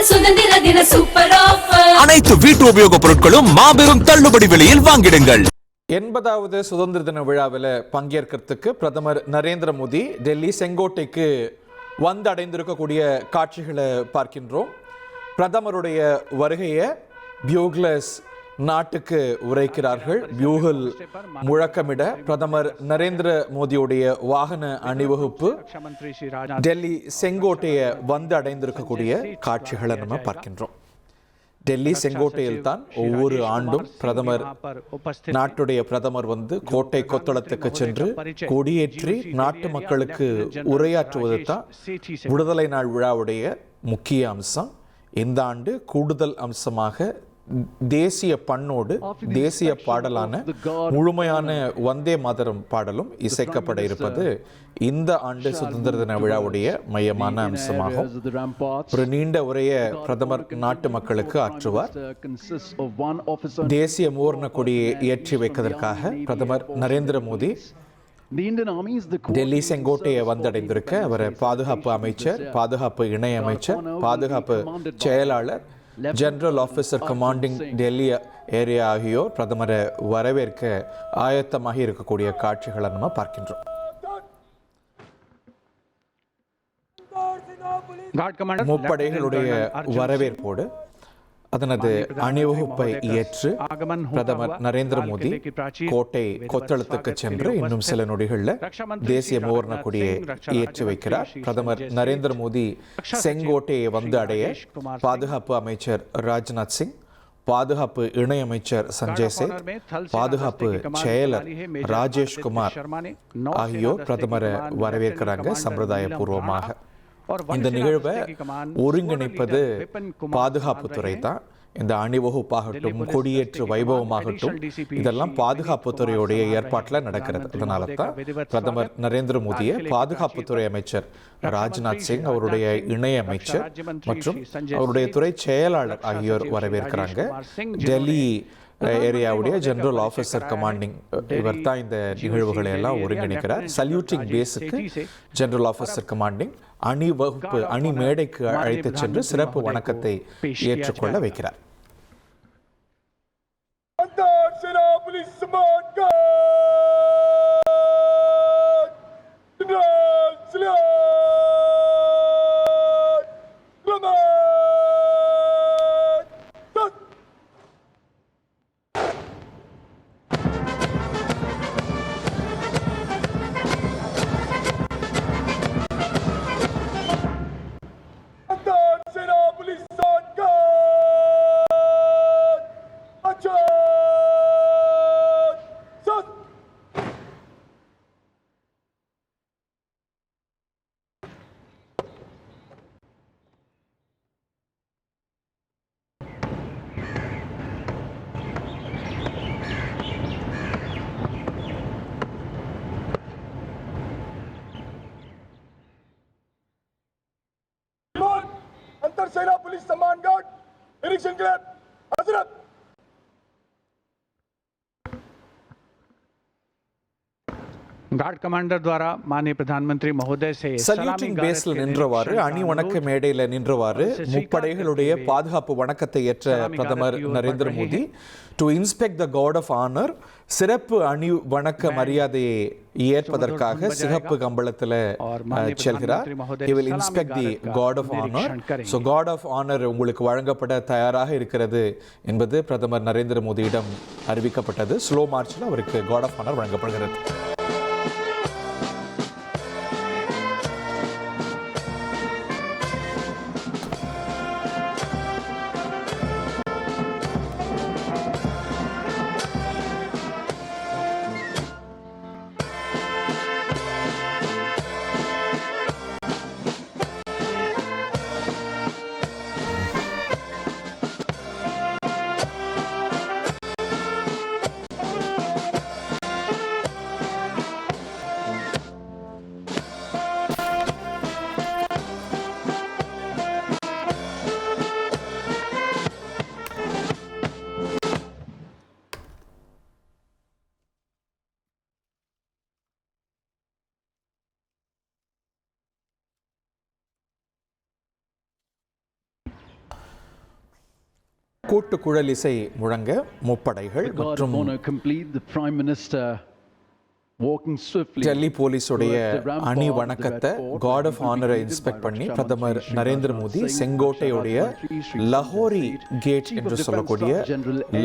சுதந்திர தின super offer. அனைத்து வீட்டு உபயோகப் பொருட்களும் மாபெரும் தள்ளுபடி விலையில் வாங்கிடுங்கள். 80வது சுதந்திர தின விழாவில் பங்கேற்கிறதுக்கு பிரதமர் நரேந்திர மோடி டெல்லி செங்கோட்டைக்கு வந்தடைந்திருக்கக்கூடிய காட்சிகளை பார்க்கின்றோம். பிரதமருடைய வருகையை பியூக்லஸ் நாட்டுக்கு உரைக்கிறார்கள். பியூகல் முழக்கமிட பிரதமர் நரேந்திர மோடியுடைய வாகன அணிவகுப்பு டெல்லி செங்கோட்டையை வந்து அடைந்திருக்கக்கூடிய காட்சிகளை நம்ம பார்க்கின்றோம். டெல்லி செங்கோட்டையில் தான் ஒவ்வொரு ஆண்டும் நாட்டுடைய பிரதமர் வந்து கோட்டை கொத்தளத்துக்கு சென்று கொடியேற்றி நாட்டு மக்களுக்கு உரையாற்றுவது தான் விடுதலை நாள் விழாவுடைய முக்கிய அம்சம். இந்த ஆண்டு கூடுதல் அம்சமாக தேசிய பண்ணோடு தேசிய பாடலான முழுமையான வந்தே மாதரம் பாடலும் இசைக்கப்பட இருப்பது இந்த ஆண்டு சுதந்திர தின விழாவுடைய மையமான அம்சமாகும். ஒரு நீண்ட உரையை பிரதமர் நாட்டு மக்களுக்கு ஆற்றுவார். தேசிய மூவர்ண கொடியை ஏற்றி வைப்பதற்காக பிரதமர் நரேந்திர மோடி டெல்லி செங்கோட்டையை வந்தடைந்திருக்க அவர் பாதுகாப்பு அமைச்சர், பாதுகாப்பு இணை அமைச்சர், பாதுகாப்பு செயலாளர், general officer commanding Delhi area ஆகியோர் பிரதமரை வரவேற்க ஆயத்தமாக இருக்கக்கூடிய காட்சிகளை நம்ம பார்க்கின்றோம். முப்படைகளுடைய வரவேற்போடு அதனது அணிவகுப்பை ஏற்று பிரதமர் நரேந்திர மோடி கோட்டை கொத்தளத்துக்கு சென்று இன்னும் சில நொடிகளில் தேசிய மூவர்ண கொடியை ஏற்றி வைக்கிறார். பிரதமர் நரேந்திர மோடி செங்கோட்டையை வந்து அடைய பாதுகாப்பு அமைச்சர் ராஜ்நாத் சிங், பாதுகாப்பு இணை அமைச்சர் சஞ்சய் சேத், பாதுகாப்பு செயலர் ராஜேஷ் குமார் ஆகியோர் பிரதமரை வரவேற்கிறாங்க சம்பிரதாய பூர்வமாக. இந்த நிகழ்வை ஒருங்கிணைப்பது பாதுகாப்புத்துறை தான். இந்த அணிவகுப்பாகட்டும், கொடியேற்று வைபவமாகட்டும், இதெல்லாம் பாதுகாப்புத்துறையுடைய ஏற்பாட்டில் நடக்கிறது. அதனால தான் பிரதமர் நரேந்திர மோடியை பாதுகாப்புத்துறை அமைச்சர் ராஜ்நாத் சிங், அவருடைய இணை அமைச்சர் மற்றும் அவருடைய துறை செயலாளர் ஆகியோர் வரவேற்கிறாங்க. டெல்லி ஏரியாவுடைய ஜெனரல் ஆஃபீஸர் கமாண்டிங் இவர் தான் இந்த நிகழ்வுகளை எல்லாம் ஒருங்கிணைக்கிறார். சல்யூட்டிங் பேஸுக்கு ஜெனரல் ஆஃபீஸர் கமாண்டிங் அணிவகுப்பு அணி மேடைக்கு அழைத்து சென்று சிறப்பு வணக்கத்தை ஏற்றுக்கொள்ள வைக்கிறார். सेना पुलिस सम्मान गार्ड निरीक्षण के लिए हजरत। गार्ड कमांडर द्वारा माननीय प्रधानमंत्री महोदय से சல்யூட்டிங் பேஸ்ல நின்றவாறு அணி வணக்க மேடையில நின்றவாறு முப்படைகளுடைய பாதுகாப்பு வணக்கத்தை ஏற்ற பிரதமர் Narendra Modi to inspect the guard of honour சிறப்பு அணி வணக்க மரியாதையை ஏற்பதற்காக சிகப்பு கம்பளத்தில் செல்கிறார். He will inspect the guard of honor. So guard of honor உங்களுக்கு வழங்கப்பட தயாராக இருக்கிறது என்பது பிரதமர் நரேந்திர மோடியிடம் அறிவிக்கப்பட்டது. ஸ்லோ மார்ச்சில் அவருக்கு கார்ட் ஆஃப் ஆனர் வழங்கப்படுகிறது. கூட்டு குழலிசை முழங்க முப்படைகள் மற்றும் டெல்லி போலீஸுடைய அணி வணக்கத்தை காட் ஆஃப் ஆனரை இன்ஸ்பெக்ட் பண்ணி பிரதமர் நரேந்திர மோடி செங்கோட்டையுடைய லஹோரி கேட் என்று சொல்லக்கூடிய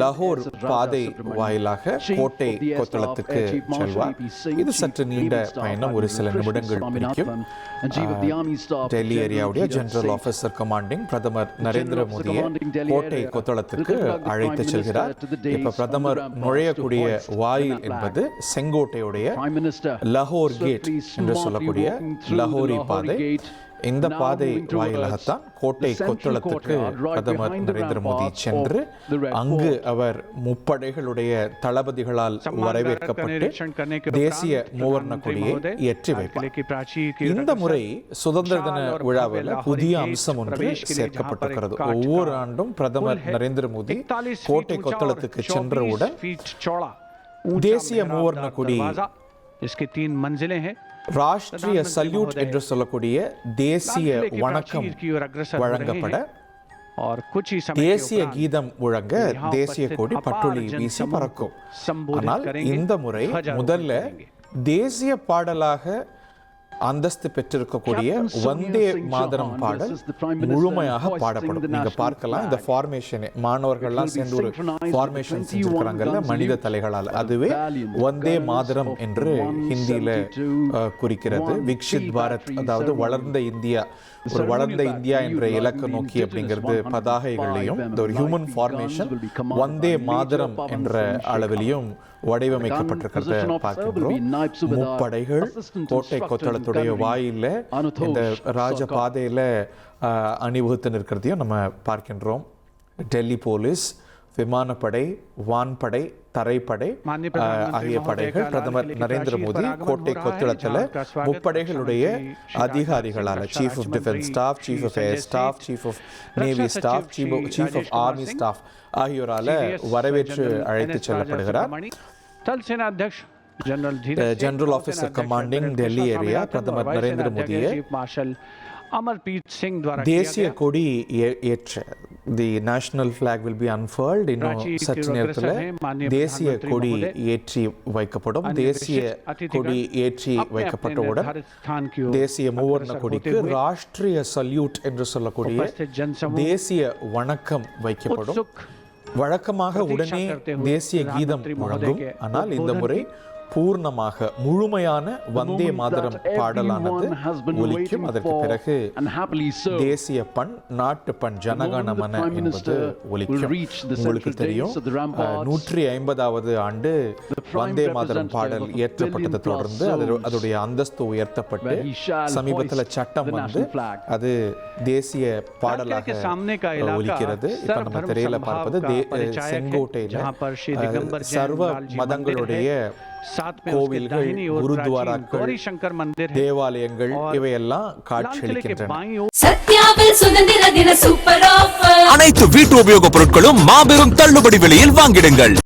லஹோர் பாதை வாயிலாக கோட்டை கொத்தளத்துக்கு செல்வார். இது சற்று நீண்ட பயணம், ஒரு சில நிமிடங்கள் பிடிக்கும். டெல்லி ஏரியாவுடைய ஜெனரல் ஆபீசர் கமாண்டிங் பிரதமர் நரேந்திர மோடியை கோட்டை கொத்தளத்துக்கு அழைத்து செல்கிறார். இப்ப பிரதமர் நுழையக்கூடிய வாயில் என்பது செங்கோட்டையுடைய லஹோர் கேட் என்று சொல்லக்கூடிய லஹோரி பாதை. இந்த பாதை வாயிலாகத்தான் கோட்டை கொத்தளத்துக்கு பிரதமர் நரேந்திர மோடி சென்று அங்கு அவர் முப்படைகளுடைய தளபதிகளால் வரவேற்கப்பட்டு தேசிய மூவர்ண கொடியை ஏற்றி வைப்பார். இந்த முறை சுதந்திர தின விழாவில் புதிய அம்சம் ஒன்று சேர்க்கப்பட்டிருக்கிறது. ஒவ்வொரு ஆண்டும் பிரதமர் நரேந்திர மோடி கோட்டை கொத்தளத்துக்கு சென்றவுடன் தேசிய மூவர்ண கொடி, इसके 3 मंजिलें हैं, ராஷ்டிரிய சல்யூட் என்று சொல்லக்கூடிய தேசிய வணக்கம் வழங்கப்பட और कुछ ही समय தேசிய கீதம் முழங்க தேசிய கொடி பட்டுளி வீசி பறக்கும். ஆனால் இந்த முறை முதல்ல தேசிய பாடலாக அந்தஸ்து பெற்றிருக்கக்கூடிய வந்தே மாதரம் பாடல் முழுமையாக பாடப்படும். நீங்க பார்க்கலாம், இந்த ஃபார்மேஷன் மாணவர்கள்லாம் சேர்ந்து ஒரு ஃபார்மேஷன் செஞ்சிருக்கிறாங்கல்ல மனித தலைகளால், அதுவே வந்தே மாதரம் என்று ஹிந்தியில குறிக்கிறது. விக்ஷித் பாரத், அதாவது வளர்ந்த இந்தியா, ஒரு வளர்ந்த இந்தியா என்ற இலக்க நோக்கி அப்படிங்கிறது பதாகைகளையும் இந்த ஒரு ஹியூமன் ஃபார்மேஷன் வந்தே மாதரம் என்ற அளவிலையும் வடிவமைக்கப்பட்டிருக்கிறத பார்க்கின்றோம். முப்படைகள் கோட்டை கொத்தளத்துடைய வாயில இந்த ராஜ பாதையில அணிவகுத்து நிற்கிறதையும் நம்ம பார்க்கின்றோம். டெல்லி போலீஸ், விமானப்படை, வான்படை, தரைப்படை ஆகிய படைகள் பிரதமர் நரேந்திர மோடி கோட்டை கொத்தளத்தில் முப்படைகளுடைய அதிகாரிகளால் chief of defence staff, chief of air staff, chief of navy staff, chief of army staff ஆகியோரால வரவேற்று அழைத்து செல்லப்படுகிறார். General officer commanding Delhi area பிரதமர் நரேந்திர மோடியை தேசிய கொடி ஏற்ற the national flag will be unfurled. இன்னும் சற்று நேரத்தில் தேசிய கொடி ஏற்றி வைக்கப்படும். தேசிய கொடி ஏற்றி வைக்கப்பட்டவுடன் தேசிய மூவர்ண கொடிக்கு ராஷ்டிரிய சல்யூட் என்று சொல்லக்கூடிய தேசிய வணக்கம் வைக்கப்படும். வழக்கமாக உடனே தேசிய கீதம் முழங்கும். ஆனால் இந்த முறை பூர்ணமாக முழுமையான வந்தே மாதரம் பாடலானது ஒலிக்கும். அதற்கு பிறகு தேசிய பண், நாட்டு பண் ஜனகணமன என்பது ஒலிக்கும். உங்களுக்கு தெரியும், 150வது ஆண்டு வந்தே மாதரம் பாடல் இயற்றப்பட்டதை தொடர்ந்து அதோடைய அந்தஸ்து உயர்த்தப்பட்டு சமீபத்தில் சட்டம் வந்து அது தேசிய பாடலாக ஒலிக்கிறது. இப்ப நம்ம திரையில பார்ப்பது செங்கோட்டையில சர்வ மதங்களுடைய கோவில்கள், குருத்வாராக்கள், தேவாலயங்கள் இவையெல்லாம் காட்சியளிக்கின்றன. சத்யாவில் சுதந்திர தின சூப்பர் ஆஃபர். அனைத்து வீட்டு உபயோகப் பொருட்களும் மாபெரும் தள்ளுபடி விலையில் வாங்கிடுங்கள்.